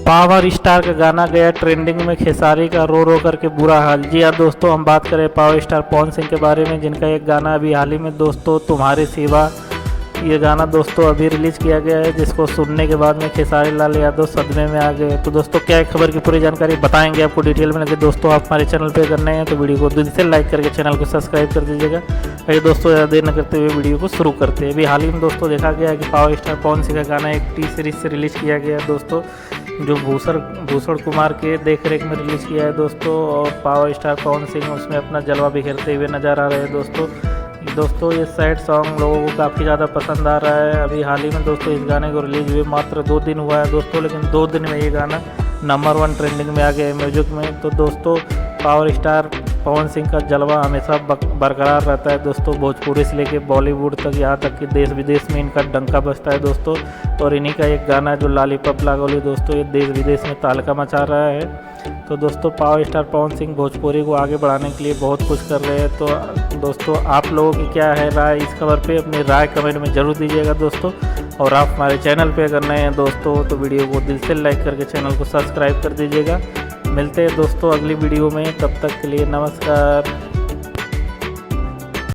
Power star का गाना गया ट्रेंडिंग में, खेसारी का रो रो करके बुरा हाल। जी हाँ दोस्तों, हम बात करें पावर स्टार पवन सिंह के बारे में, जिनका एक गाना अभी हाल ही में दोस्तों तुम्हारे सिवा, ये गाना दोस्तों अभी रिलीज़ किया गया है, जिसको सुनने के बाद में खेसारी लाल यादव सदमे में आ गए। तो दोस्तों क्या है खबर की पूरी जानकारी बताएंगे आपको डिटेल में, लगे दोस्तों आप हमारे चैनल पे करने हैं तो वीडियो को दिल से लाइक करके चैनल को सब्सक्राइब कर दीजिएगा। आइए दोस्तों ज़्यादा देर न करते हुए वीडियो को शुरू करते हैं। अभी हाल ही में दोस्तों देखा गया है कि पावर स्टार पवन सिंह का गाना एक टी सीरीज से रिलीज़ किया गया है दोस्तों, जो भूषण कुमार के देख रेख में रिलीज़ किया है दोस्तों, और पावर स्टार पवन सिंह उसमें अपना जलवा बिखेरते हुए नज़र आ रहे हैं दोस्तों। ये सैड सॉन्ग लोगों को काफ़ी ज़्यादा पसंद आ रहा है। अभी हाल ही में दोस्तों इस गाने को रिलीज हुए मात्र 2 दिन हुआ है दोस्तों, लेकिन 2 दिन में ये गाना नंबर 1 ट्रेंडिंग में आ गया है म्यूजिक में। तो दोस्तों पावर स्टार पवन सिंह का जलवा हमेशा बरकरार रहता है दोस्तों, भोजपुरी से लेके बॉलीवुड तक, यहाँ तक कि देश विदेश में इनका डंका बजता है दोस्तों। और इन्हीं का एक गाना जो लॉलीपॉप लागोली दोस्तों, ये देश विदेश में तहलका मचा रहा है। तो दोस्तों पावर स्टार पवन सिंह भोजपुरी को आगे बढ़ाने के लिए बहुत कुछ कर रहे हैं। तो दोस्तों आप लोगों की क्या है राय इस खबर पे, अपनी राय कमेंट में ज़रूर दीजिएगा दोस्तों। और आप हमारे चैनल पे अगर नए हैं दोस्तों तो वीडियो को दिल से लाइक करके चैनल को सब्सक्राइब कर दीजिएगा। मिलते हैं दोस्तों अगली वीडियो में, तब तक के लिए नमस्कार।